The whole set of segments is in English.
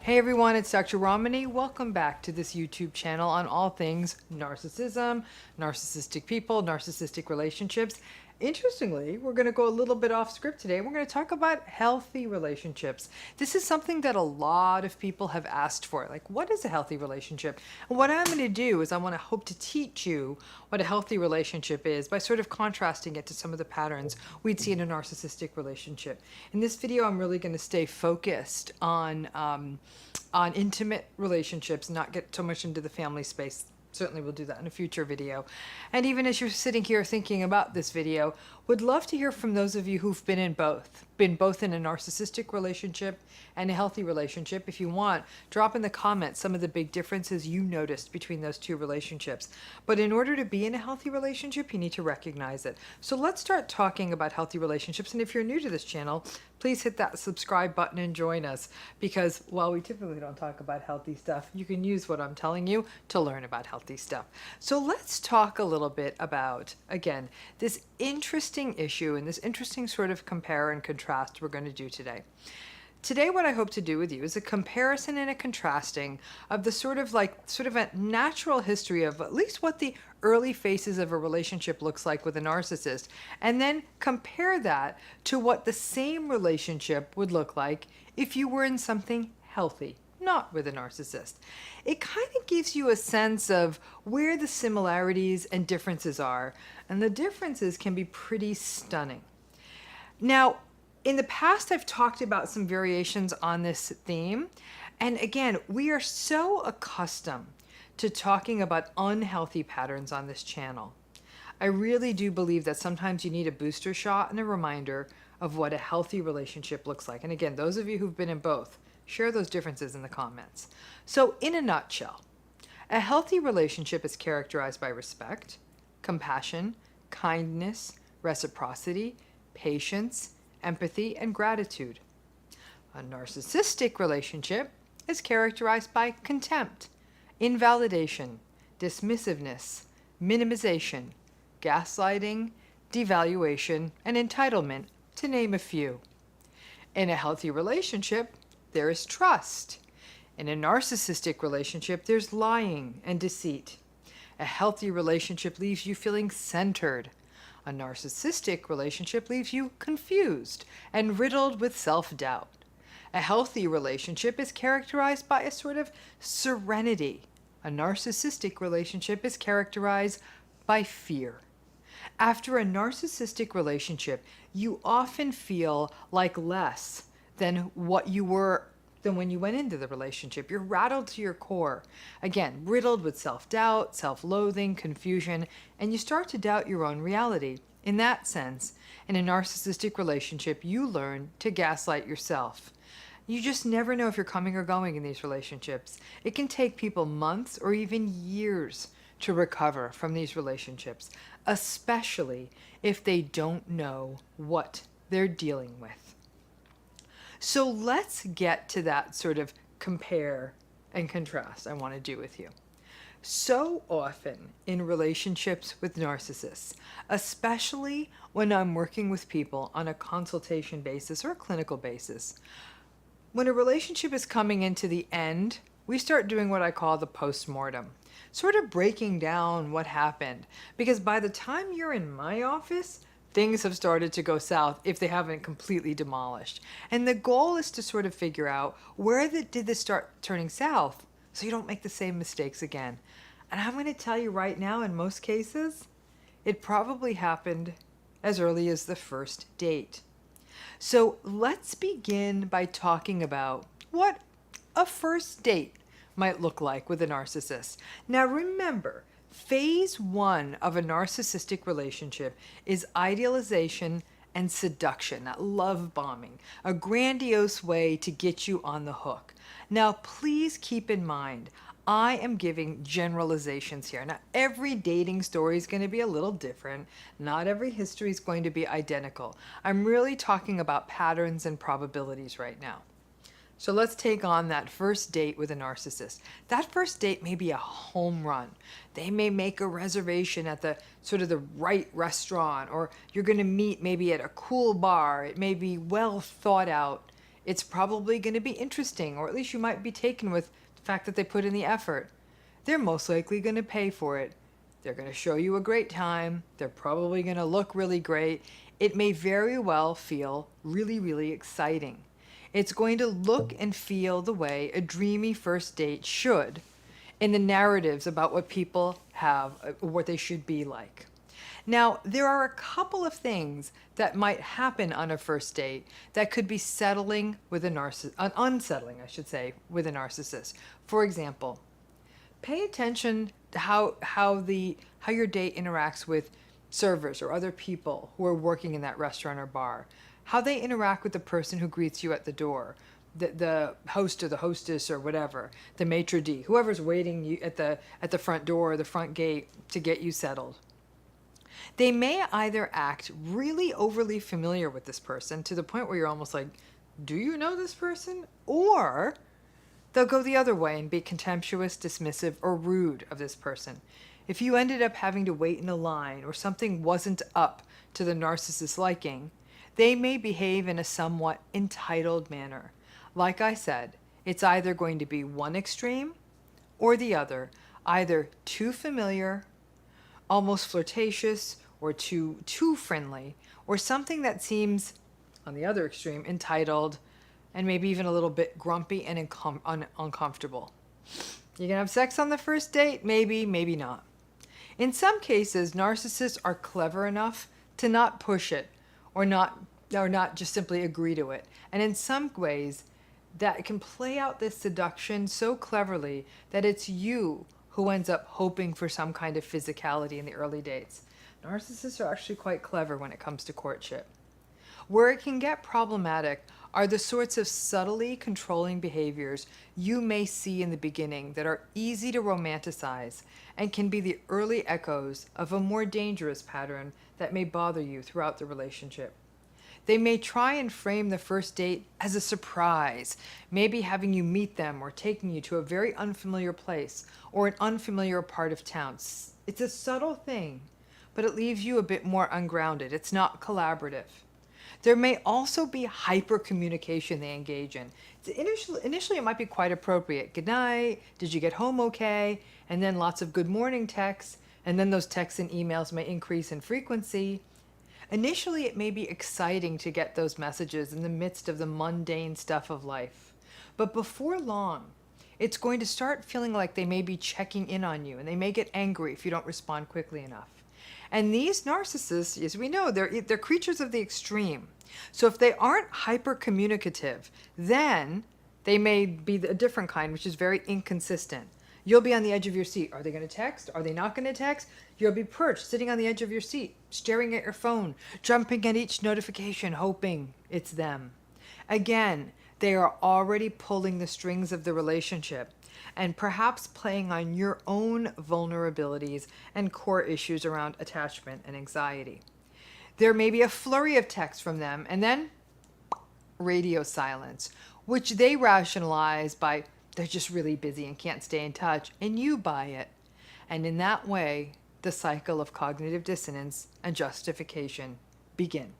Hey everyone, it's Dr. Ramani. Welcome back to this YouTube channel on all things narcissism, narcissistic people, narcissistic relationships. Interestingly, we're going to go a little bit off script today. We're going to talk about healthy relationships. This is something that a lot of people have asked for. Like, what is a healthy relationship? And what I'm going to do is I want to hope to teach you what a healthy relationship is by sort of contrasting it to some of the patterns we'd see in a narcissistic relationship. In this video, I'm really going to stay focused on intimate relationships, not get so much into the family space. Certainly we'll do that in a future video. And even as you're sitting here thinking about this video, would love to hear from those of you who've been in both in a narcissistic relationship and a healthy relationship. If you want, drop in the comments some of the big differences you noticed between those two relationships. But in order to be in a healthy relationship, you need to recognize it. So let's start talking about healthy relationships. And if you're new to this channel, please hit that subscribe button and join us, because while we typically don't talk about healthy stuff, you can use what I'm telling you to learn about healthy stuff. So let's talk a little bit about, again, this interesting issue and this interesting sort of compare and contrast we're going to do today. Today, what I hope to do with you is a comparison and a contrasting of the sort of a natural history of at least what the early phases of a relationship looks like with a narcissist, and then compare that to what the same relationship would look like if you were in something healthy, not with a narcissist. It kind of gives you a sense of where the similarities and differences are, and the differences can be pretty stunning. Now, in the past, I've talked about some variations on this theme. And again, we are so accustomed to talking about unhealthy patterns on this channel. I really do believe that sometimes you need a booster shot and a reminder of what a healthy relationship looks like. And again, those of you who've been in both, share those differences in the comments. So in a nutshell, a healthy relationship is characterized by respect, compassion, kindness, reciprocity, patience, empathy, and gratitude. A narcissistic relationship is characterized by contempt, invalidation, dismissiveness, minimization, gaslighting, devaluation, and entitlement, to name a few. In a healthy relationship, there is trust. In a narcissistic relationship, there's lying and deceit. A healthy relationship leaves you feeling centered. A narcissistic relationship leaves you confused and riddled with self-doubt. A healthy relationship is characterized by a sort of serenity. A narcissistic relationship is characterized by fear. After a narcissistic relationship, you often feel like less than what you were than when you went into the relationship. You're rattled to your core. Again, riddled with self-doubt, self-loathing, confusion, and you start to doubt your own reality. In that sense, in a narcissistic relationship, you learn to gaslight yourself. You just never know if you're coming or going in these relationships. It can take people months or even years to recover from these relationships, especially if they don't know what they're dealing with. So let's get to that sort of compare and contrast I want to do with you. So often in relationships with narcissists, especially when I'm working with people on a consultation basis or a clinical basis, when a relationship is coming into the end, we start doing what I call the post-mortem, sort of breaking down what happened. Because by the time you're in my office, things have started to go south if they haven't completely demolished. And the goal is to sort of figure out where did this start turning south so you don't make the same mistakes again. And I'm going to tell you right now, in most cases, it probably happened as early as the first date. So let's begin by talking about what a first date might look like with a narcissist. Now remember, phase one of a narcissistic relationship is idealization and seduction, that love bombing, a grandiose way to get you on the hook. Now, please keep in mind, I am giving generalizations here. Now, every dating story is going to be a little different. Not every history is going to be identical. I'm really talking about patterns and probabilities right now. So let's take on that first date with a narcissist. That first date may be a home run. They may make a reservation at the sort of the right restaurant, or you're going to meet maybe at a cool bar. It may be well thought out. It's probably going to be interesting, or at least you might be taken with the fact that they put in the effort. They're most likely going to pay for it. They're going to show you a great time. They're probably going to look really great. It may very well feel really, really exciting. It's going to look and feel the way a dreamy first date should in the narratives about what people have, what they should be like. Now, there are a couple of things that might happen on a first date that could be settling with unsettling, I should say, with a narcissist. For example, pay attention to how your date interacts with servers or other people who are working in that restaurant or bar. How they interact with the person who greets you at the door, the host or the hostess or whatever, the maitre d', whoever's waiting you at the front door or the front gate to get you settled. They may either act really overly familiar with this person to the point where you're almost like, do you know this person? Or they'll go the other way and be contemptuous, dismissive, or rude of this person. If you ended up having to wait in a line or something wasn't up to the narcissist's liking, they may behave in a somewhat entitled manner. Like I said, it's either going to be one extreme or the other, either too familiar, almost flirtatious, or too friendly, or something that seems, on the other extreme, entitled, and maybe even a little bit grumpy and uncomfortable. You can have sex on the first date? Maybe, maybe not. In some cases, narcissists are clever enough to not push it or not just simply agree to it. And in some ways, that can play out this seduction so cleverly that it's you who ends up hoping for some kind of physicality in the early dates. Narcissists are actually quite clever when it comes to courtship. Where it can get problematic are the sorts of subtly controlling behaviors you may see in the beginning that are easy to romanticize and can be the early echoes of a more dangerous pattern that may bother you throughout the relationship. They may try and frame the first date as a surprise, maybe having you meet them or taking you to a very unfamiliar place or an unfamiliar part of town. It's a subtle thing, but it leaves you a bit more ungrounded. It's not collaborative. There may also be hyper communication they engage in. Initially, it might be quite appropriate. Good night. Did you get home okay? And then lots of good morning texts. And then those texts and emails may increase in frequency. Initially, it may be exciting to get those messages in the midst of the mundane stuff of life. But before long, it's going to start feeling like they may be checking in on you, and they may get angry if you don't respond quickly enough. And these narcissists, as we know, they're creatures of the extreme. So if they aren't hyper communicative, then they may be a different kind, which is very inconsistent. You'll be on the edge of your seat. Are they going to text? Are they not going to text? You'll be perched, sitting on the edge of your seat, staring at your phone, jumping at each notification, hoping it's them. Again, they are already pulling the strings of the relationship and perhaps playing on your own vulnerabilities and core issues around attachment and anxiety. There may be a flurry of texts from them and then radio silence, which they rationalize by they're just really busy and can't stay in touch, and you buy it. And in that way, the cycle of cognitive dissonance and justification begin.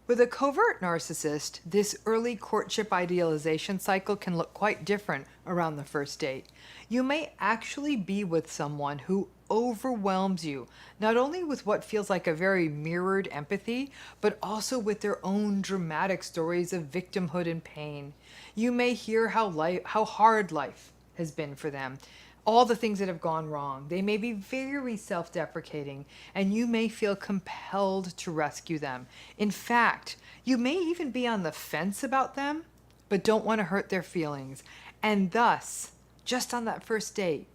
With a covert narcissist, this early courtship idealization cycle can look quite different around the first date. You may actually be with someone who overwhelms you, not only with what feels like a very mirrored empathy, but also with their own dramatic stories of victimhood and pain. You may hear how hard life has been for them, all the things that have gone wrong. They may be very self-deprecating, and you may feel compelled to rescue them. In fact, you may even be on the fence about them, but don't want to hurt their feelings. And thus, just on that first date,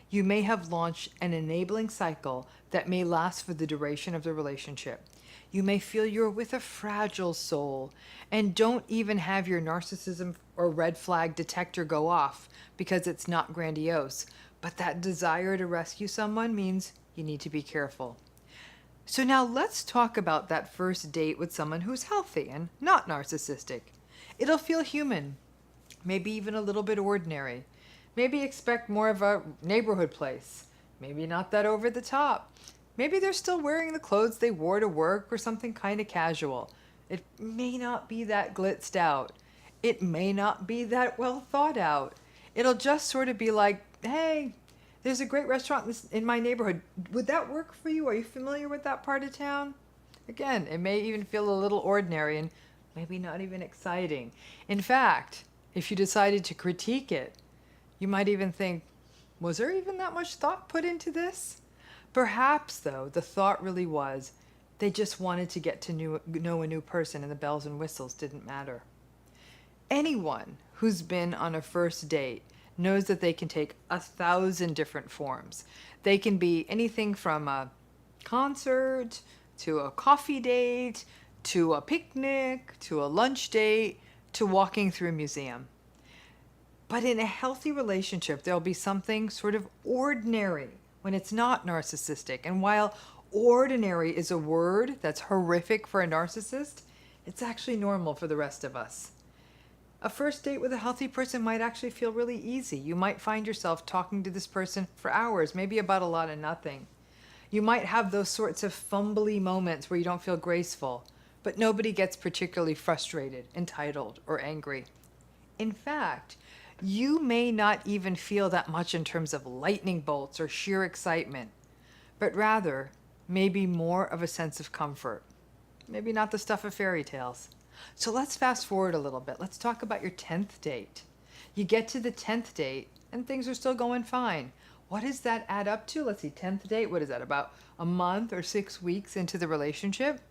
you may have launched an enabling cycle that may last for the duration of the relationship. You may feel you're with a fragile soul and don't even have your narcissism or red flag detector go off because it's not grandiose. But that desire to rescue someone means you need to be careful. So now let's talk about that first date with someone who's healthy and not narcissistic. It'll feel human, maybe even a little bit ordinary. Maybe expect more of a neighborhood place. Maybe not that over the top. Maybe they're still wearing the clothes they wore to work or something kind of casual. It may not be that glitzed out. It may not be that well thought out. It'll just sort of be like, hey, there's a great restaurant in my neighborhood. Would that work for you? Are you familiar with that part of town? Again, it may even feel a little ordinary and maybe not even exciting. In fact, if you decided to critique it, you might even think, was there even that much thought put into this? Perhaps, though, the thought really was they just wanted to get to know a new person and the bells and whistles didn't matter. Anyone who's been on a first date knows that they can take 1,000 different forms. They can be anything from a concert to a coffee date to a picnic to a lunch date to walking through a museum. But in a healthy relationship, there'll be something sort of ordinary when it's not narcissistic. And while ordinary is a word that's horrific for a narcissist, it's actually normal for the rest of us. A first date with a healthy person might actually feel really easy. You might find yourself talking to this person for hours, maybe about a lot of nothing. You might have those sorts of fumbly moments where you don't feel graceful, but nobody gets particularly frustrated, entitled, or angry. In fact, you may not even feel that much in terms of lightning bolts or sheer excitement, but rather maybe more of a sense of comfort. Maybe not the stuff of fairy tales. So let's fast forward a little bit. Let's talk about your 10th date. You get to the 10th date and things are still going fine. What does that add up to? Let's see, 10th date, what is that, about a month or 6 weeks into the relationship?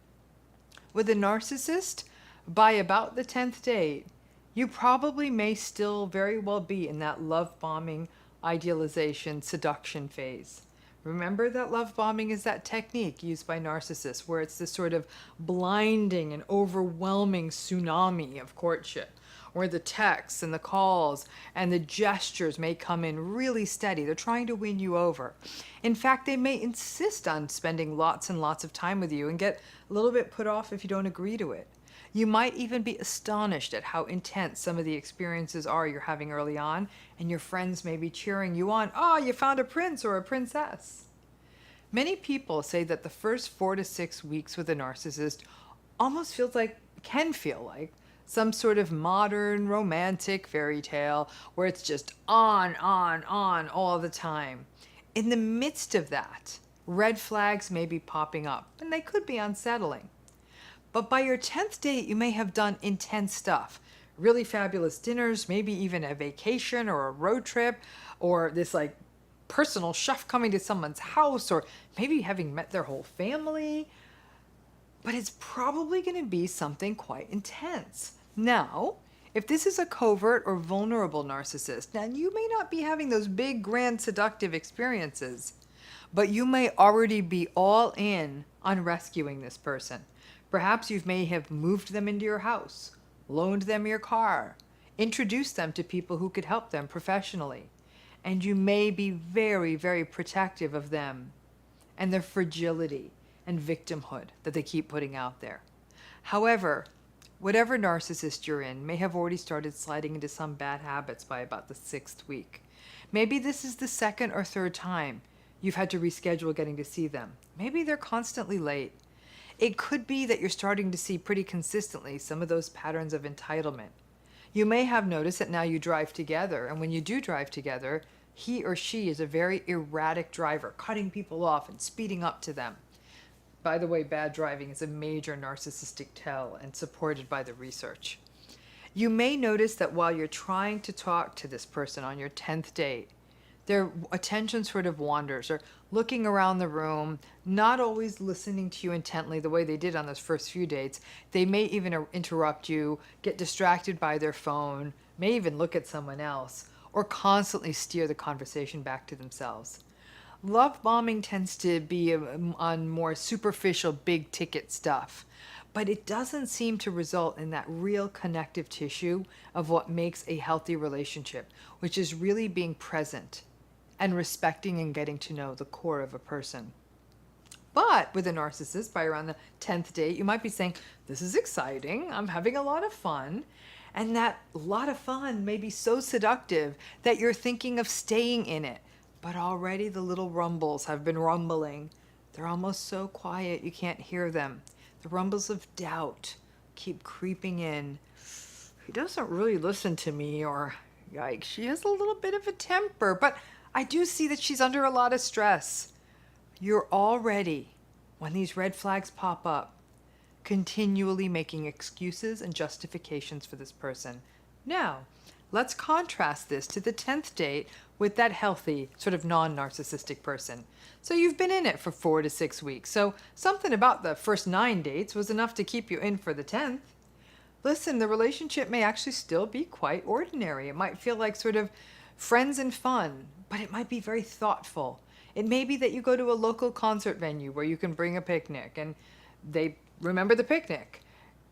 With a narcissist, by about the 10th date, you probably may still very well be in that love bombing, idealization, seduction phase. Remember that love bombing is that technique used by narcissists where it's this sort of blinding and overwhelming tsunami of courtship, where the texts and the calls and the gestures may come in really steady. They're trying to win you over. In fact, they may insist on spending lots and lots of time with you and get a little bit put off if you don't agree to it. You might even be astonished at how intense some of the experiences are you're having early on, and your friends may be cheering you on. Oh, you found a prince or a princess. Many people say that the first 4 to 6 weeks with a narcissist can feel like some sort of modern romantic fairy tale where it's just on all the time. In the midst of that, red flags may be popping up, and they could be unsettling. But by your 10th date, you may have done intense stuff. Really fabulous dinners, maybe even a vacation or a road trip, or this like personal chef coming to someone's house, or maybe having met their whole family. But it's probably going to be something quite intense. Now, if this is a covert or vulnerable narcissist, now you may not be having those big, grand, seductive experiences, but you may already be all in on rescuing this person. Perhaps you may have moved them into your house, loaned them your car, introduced them to people who could help them professionally, and you may be very, very protective of them and their fragility and victimhood that they keep putting out there. However, whatever narcissist you're in may have already started sliding into some bad habits by about the 6th week. Maybe this is the 2nd or 3rd time you've had to reschedule getting to see them. Maybe they're constantly late. It could be that you're starting to see pretty consistently some of those patterns of entitlement. You may have noticed that now you drive together, and when you do drive together, he or she is a very erratic driver, cutting people off and speeding up to them. By the way, bad driving is a major narcissistic tell and supported by the research. You may notice that while you're trying to talk to this person on your 10th date, their attention sort of wanders, or looking around the room, not always listening to you intently the way they did on those first few dates. They may even interrupt you, get distracted by their phone, may even look at someone else, or constantly steer the conversation back to themselves. Love bombing tends to be on more superficial, big ticket stuff, but it doesn't seem to result in that real connective tissue of what makes a healthy relationship, which is really being present and respecting and getting to know the core of a person. But with a narcissist, by around the 10th date, you might be saying, this is exciting, I'm having a lot of fun. And that lot of fun may be so seductive that you're thinking of staying in it. But already the little rumbles have been rumbling. They're almost so quiet you can't hear them. The rumbles of doubt, keep creeping in. He doesn't really listen to me, or yikes, she has a little bit of a temper, but I do see that she's under a lot of stress. You're already, when these red flags pop up, continually making excuses and justifications for this person. Now, let's contrast this to the 10th date with that healthy, sort of non-narcissistic person. So you've been in it for 4 to 6 weeks. So something about the first 9 dates was enough to keep you in for the 10th. Listen, the relationship may actually still be quite ordinary. It might feel like sort of friends and fun, but it might be very thoughtful. It may be that you go to a local concert venue where you can bring a picnic and they remember the picnic.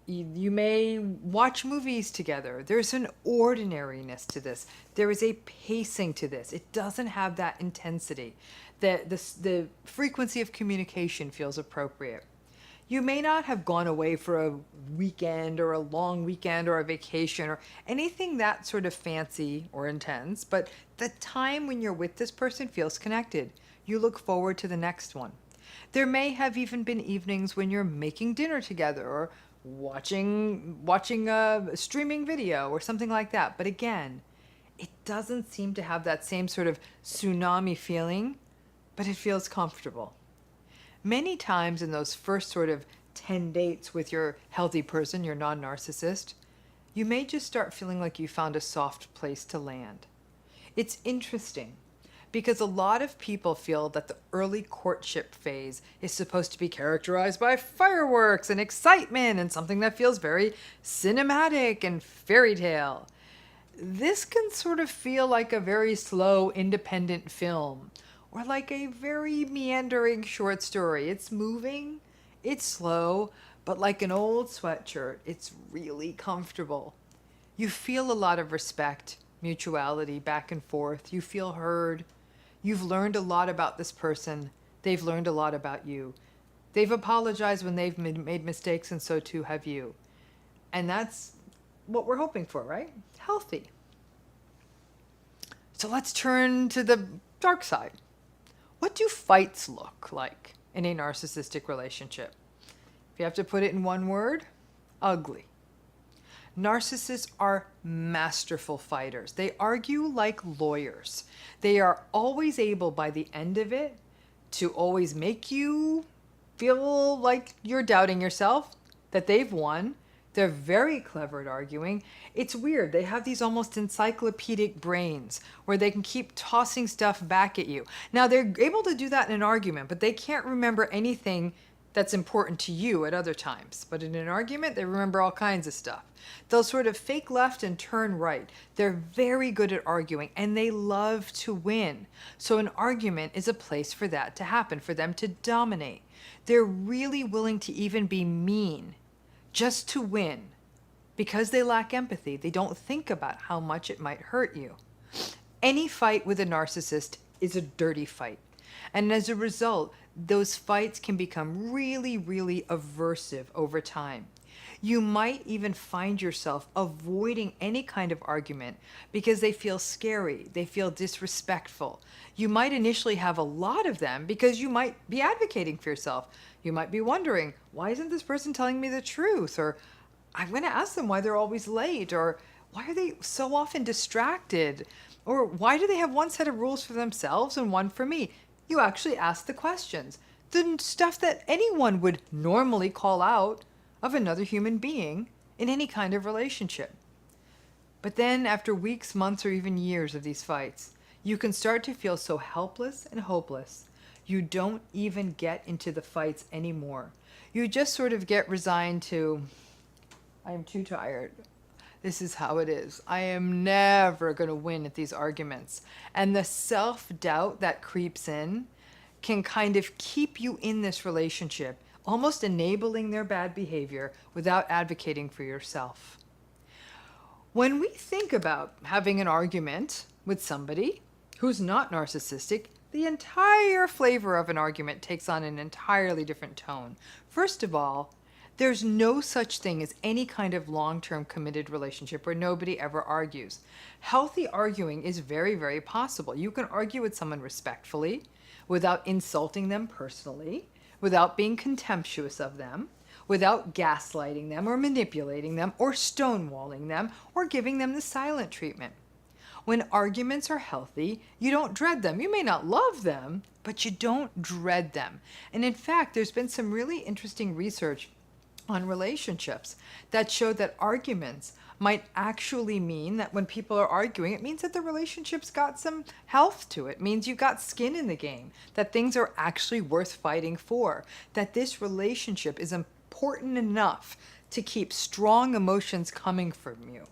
You may watch movies together. There's an ordinariness to this. There is a pacing to this. It doesn't have that intensity. The frequency of communication feels appropriate. You may not have gone away for a weekend or a long weekend or a vacation or anything that sort of fancy or intense, but the time when you're with this person feels connected. You look forward to the next one. There may have even been evenings when you're making dinner together or watching a streaming video or something like that. But again, it doesn't seem to have that same sort of tsunami feeling, but it feels comfortable. Many times in those first sort of 10 dates with your healthy person, your non-narcissist, you may just start feeling like you found a soft place to land. It's interesting because a lot of people feel that the early courtship phase is supposed to be characterized by fireworks and excitement and something that feels very cinematic and fairy tale. This can sort of feel like a very slow, independent film, or like a very meandering short story. It's moving, it's slow, but like an old sweatshirt, it's really comfortable. You feel a lot of respect, mutuality, back and forth. You feel heard. You've learned a lot about this person. They've learned a lot about you. They've apologized when they've made mistakes, and so too have you. And that's what we're hoping for, right? Healthy. So let's turn to the dark side. What do fights look like in a narcissistic relationship? If you have to put it in one word, ugly. Narcissists are masterful fighters. They argue like lawyers. They are always able, by the end of it, to always make you feel like you're doubting yourself, that they've won. They're very clever at arguing. It's weird. They have these almost encyclopedic brains where they can keep tossing stuff back at you. Now, they're able to do that in an argument, but they can't remember anything that's important to you at other times. But in an argument, they remember all kinds of stuff. They'll sort of fake left and turn right. They're very good at arguing, and they love to win. So an argument is a place for that to happen, for them to dominate. They're really willing to even be mean just to win. Because they lack empathy, they don't think about how much it might hurt you. Any fight with a narcissist is a dirty fight. And as a result, those fights can become really, really aversive over time. You might even find yourself avoiding any kind of argument because they feel scary, they feel disrespectful. You might initially have a lot of them because you might be advocating for yourself. You might be wondering, why isn't this person telling me the truth? Or I'm going to ask them why they're always late, or why are they so often distracted? Or why do they have one set of rules for themselves and one for me? You actually ask the questions, the stuff that anyone would normally call out of another human being in any kind of relationship. But then after weeks, months, or even years of these fights, you can start to feel so helpless and hopeless. You don't even get into the fights anymore. You just sort of get resigned to, I am too tired. This is how it is. I am never going to win at these arguments. And the self-doubt that creeps in can kind of keep you in this relationship, almost enabling their bad behavior without advocating for yourself. When we think about having an argument with somebody who's not narcissistic, the entire flavor of an argument takes on an entirely different tone. First of all, there's no such thing as any kind of long-term committed relationship where nobody ever argues. Healthy arguing is very, very possible. You can argue with someone respectfully, without insulting them personally, without being contemptuous of them, without gaslighting them or manipulating them or stonewalling them or giving them the silent treatment. When arguments are healthy, you don't dread them. You may not love them, but you don't dread them. And in fact, there's been some really interesting research on relationships that show that arguments might actually mean that when people are arguing, it means that the relationship's got some health to it. It means you've got skin in the game, that things are actually worth fighting for, that this relationship is important enough to keep strong emotions coming from you.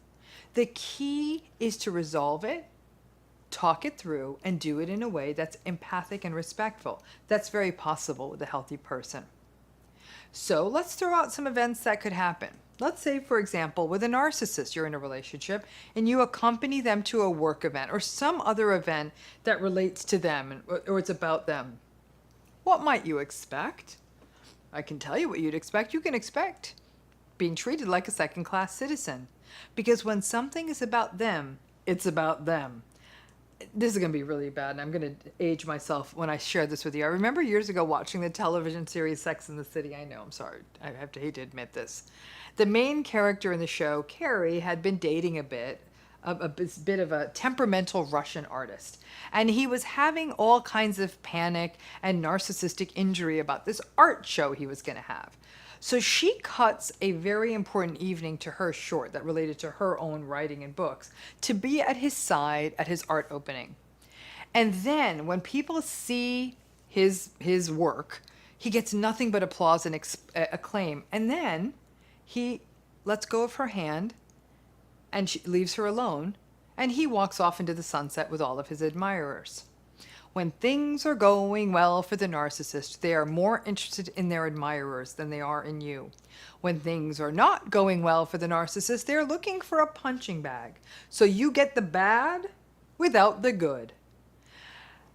The key is to resolve it, talk it through, and do it in a way that's empathic and respectful. That's very possible with a healthy person. So let's throw out some events that could happen. Let's say, for example, with a narcissist, you're in a relationship and you accompany them to a work event or some other event that relates to them or it's about them. What might you expect? I can tell you what you'd expect. You can expect being treated like a second-class citizen. Because when something is about them, it's about them. This is going to be really bad, and I'm going to age myself when I share this with you. I remember years ago watching the television series Sex and the City. I know, I'm sorry. I hate to admit this. The main character in the show, Carrie, had been dating a bit of a temperamental Russian artist. And he was having all kinds of panic and narcissistic injury about this art show he was going to have. So she cuts a very important evening to her short that related to her own writing and books to be at his side at his art opening. And then when people see his work, he gets nothing but applause and acclaim. And then he lets go of her hand and she leaves her alone, and he walks off into the sunset with all of his admirers. When things are going well for the narcissist, they are more interested in their admirers than they are in you. When things are not going well for the narcissist, they're looking for a punching bag. So you get the bad without the good.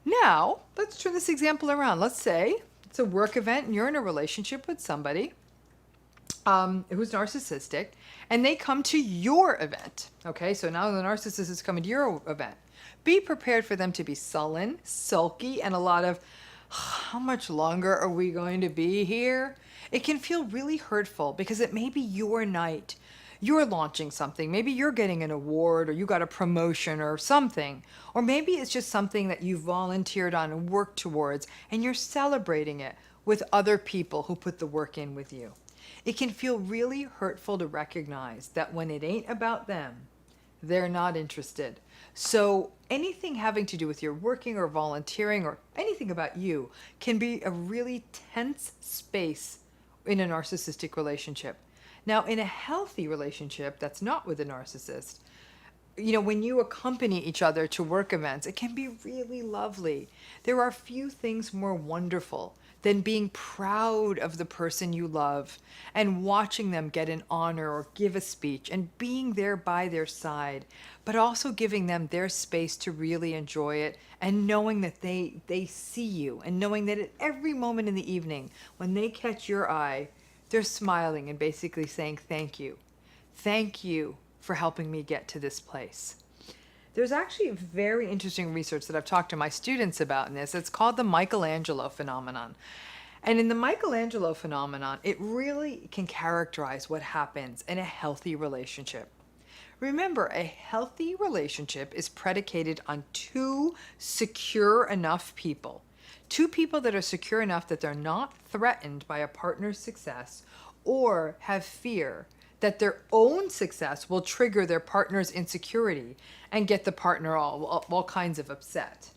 Now, let's turn this example around. Let's say it's a work event and you're in a relationship with somebody who's narcissistic, and they come to your event. Okay, so now the narcissist is coming to your event. Be prepared for them to be sullen, sulky, and a lot of, how much longer are we going to be here? It can feel really hurtful because it may be your night. You're launching something. Maybe you're getting an award or you got a promotion or something. Or maybe it's just something that you volunteered on and worked towards, and you're celebrating it with other people who put the work in with you. It can feel really hurtful to recognize that when it ain't about them, they're not interested. So anything having to do with your working or volunteering or anything about you can be a really tense space in a narcissistic relationship. Now, in a healthy relationship that's not with a narcissist, when you accompany each other to work events, it can be really lovely. There are few things more wonderful than being proud of the person you love and watching them get an honor or give a speech and being there by their side, but also giving them their space to really enjoy it and knowing that they see you and knowing that at every moment in the evening when they catch your eye, they're smiling and basically saying thank you. Thank you for helping me get to this place. There's actually very interesting research that I've talked to my students about in this. It's called the Michelangelo phenomenon. And in the Michelangelo phenomenon, it really can characterize what happens in a healthy relationship. Remember, a healthy relationship is predicated on two secure enough people. Two people that are secure enough that they're not threatened by a partner's success or have fear that their own success will trigger their partner's insecurity and get the partner all kinds of upset.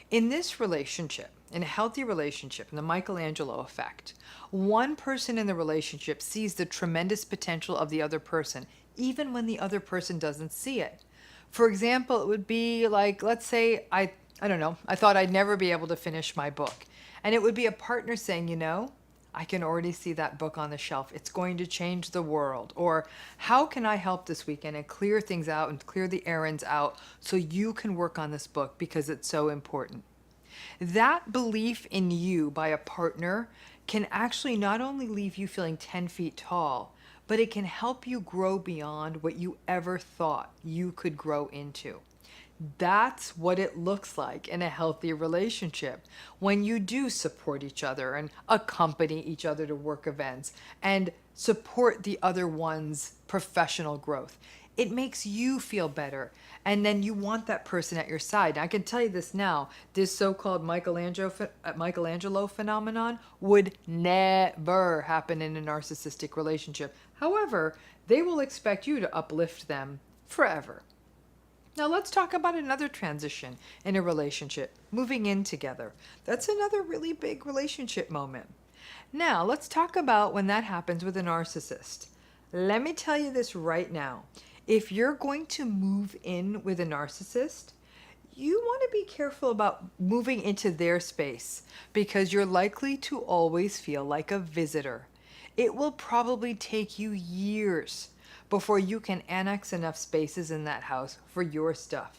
In this relationship, in a healthy relationship, in the Michelangelo effect, one person in the relationship sees the tremendous potential of the other person, even when the other person doesn't see it. For example, it would be like, let's say, I don't know, I thought I'd never be able to finish my book. And it would be a partner saying, I can already see that book on the shelf. It's going to change the world. Or how can I help this weekend and clear things out and clear the errands out so you can work on this book because it's so important. That belief in you by a partner can actually not only leave you feeling 10 feet tall, but it can help you grow beyond what you ever thought you could grow into. That's what it looks like in a healthy relationship when you do support each other and accompany each other to work events and support the other one's professional growth. It makes you feel better. And then you want that person at your side. I can tell you this now, this so-called Michelangelo phenomenon would never happen in a narcissistic relationship. However, they will expect you to uplift them forever. Now let's talk about another transition in a relationship, moving in together. That's another really big relationship moment. Now let's talk about when that happens with a narcissist. Let me tell you this right now. If you're going to move in with a narcissist, you want to be careful about moving into their space because you're likely to always feel like a visitor. It will probably take you years before you can annex enough spaces in that house for your stuff.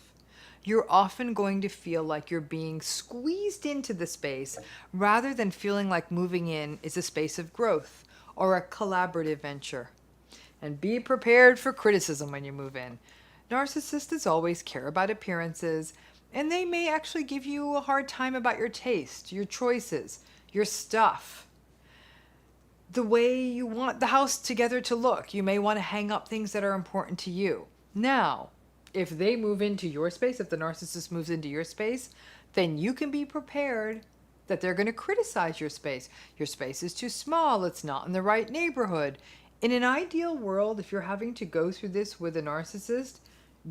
You're often going to feel like you're being squeezed into the space rather than feeling like moving in is a space of growth or a collaborative venture. And be prepared for criticism when you move in. Narcissists always care about appearances, and they may actually give you a hard time about your taste, your choices, your stuff, the way you want the house together to look. You may want to hang up things that are important to you. Now, if they move into your space, if the narcissist moves into your space, then you can be prepared that they're going to criticize your space. Your space is too small. It's not in the right neighborhood. In an ideal world, if you're having to go through this with a narcissist,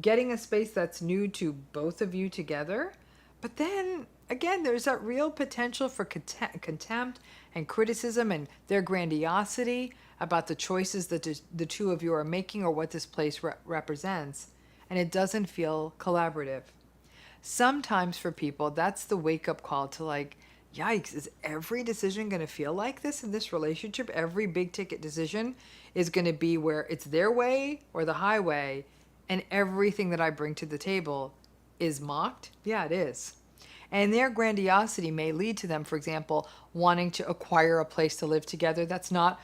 getting a space that's new to both of you together, but then again, there's that real potential for contempt and criticism and their grandiosity about the choices that the two of you are making or what this place represents, and it doesn't feel collaborative. Sometimes for people, that's the wake-up call to like, yikes, is every decision going to feel like this in this relationship? Every big ticket decision is going to be where it's their way or the highway, and everything that I bring to the table is mocked? Yeah, it is. And their grandiosity may lead to them, for example, wanting to acquire a place to live together that's not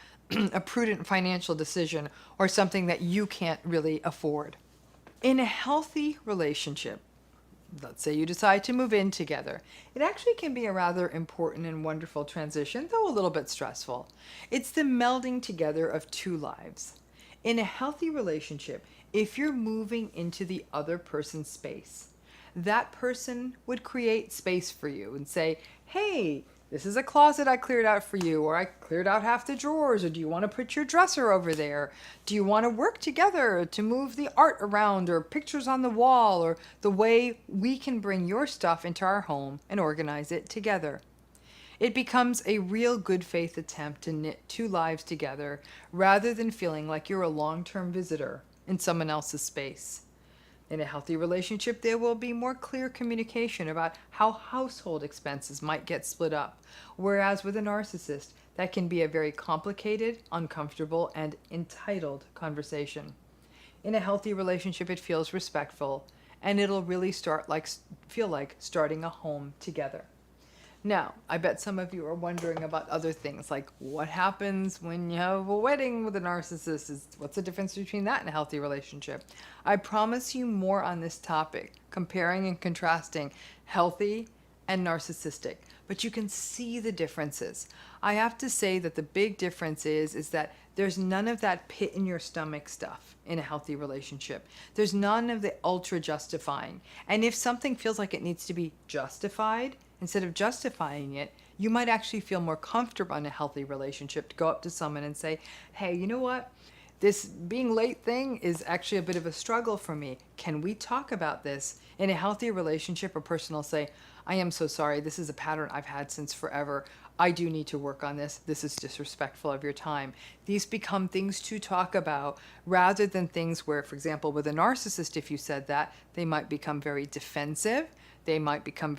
a prudent financial decision or something that you can't really afford. In a healthy relationship, let's say you decide to move in together, it actually can be a rather important and wonderful transition, though a little bit stressful. It's the melding together of two lives. In a healthy relationship, if you're moving into the other person's space, that person would create space for you and say, hey, this is a closet I cleared out for you, or I cleared out half the drawers, or do you want to put your dresser over there? Do you want to work together to move the art around or pictures on the wall, or the way we can bring your stuff into our home and organize it together? It becomes a real good faith attempt to knit two lives together rather than feeling like you're a long-term visitor in someone else's space. In a healthy relationship, there will be more clear communication about how household expenses might get split up, whereas with a narcissist, that can be a very complicated, uncomfortable, and entitled conversation. In a healthy relationship, it feels respectful, and it'll really feel like starting a home together. Now, I bet some of you are wondering about other things, like what happens when you have a wedding with a narcissist? What's the difference between that and a healthy relationship? I promise you more on this topic, comparing and contrasting healthy and narcissistic, but you can see the differences. I have to say that the big difference is that there's none of that pit in your stomach stuff in a healthy relationship. There's none of the ultra justifying. And if something feels like it needs to be justified, instead of justifying it, you might actually feel more comfortable in a healthy relationship to go up to someone and say, hey, you know what? This being late thing is actually a bit of a struggle for me. Can we talk about this? In a healthy relationship, a person will say, I am so sorry. This is a pattern I've had since forever. I do need to work on this. This is disrespectful of your time. These become things to talk about rather than things where, for example, with a narcissist, if you said that, they might become very defensive. They might become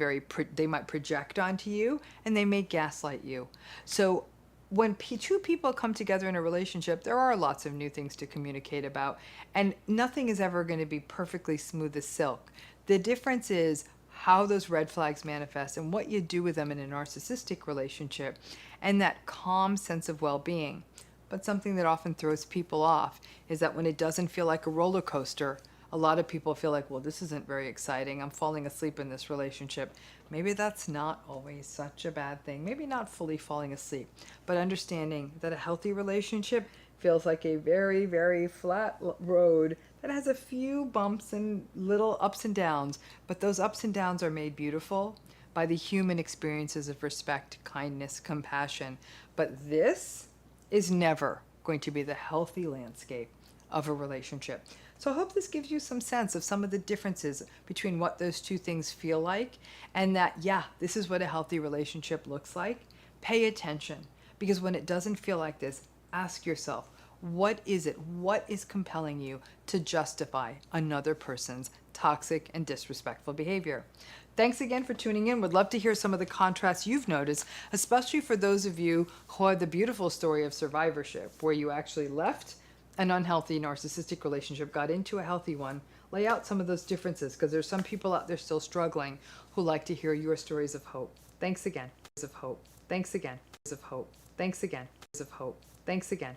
they might project onto you, and they may gaslight you. So when two people come together in a relationship, there are lots of new things to communicate about, and nothing is ever going to be perfectly smooth as silk. The difference is how those red flags manifest and what you do with them in a narcissistic relationship, and that calm sense of well-being. But something that often throws people off is that when it doesn't feel like a roller coaster, A lot of people feel like, well, this isn't very exciting. I'm falling asleep in this relationship. Maybe that's not always such a bad thing. Maybe not fully falling asleep, but understanding that a healthy relationship feels like a very, very flat road that has a few bumps and little ups and downs, but those ups and downs are made beautiful by the human experiences of respect, kindness, compassion. But this is never going to be the healthy landscape of a relationship. So I hope this gives you some sense of some of the differences between what those two things feel like, and that, yeah, this is what a healthy relationship looks like. Pay attention, because when it doesn't feel like this, ask yourself, what is it? What is compelling you to justify another person's toxic and disrespectful behavior? Thanks again for tuning in. Would love to hear some of the contrasts you've noticed, especially for those of you who are the beautiful story of survivorship, where you actually left an unhealthy narcissistic relationship, got into a healthy one. Lay out some of those differences, because there's some people out there still struggling who like to hear your stories of hope. Thanks again. Of hope. Thanks again. Of hope. Thanks again. Of hope. Thanks again.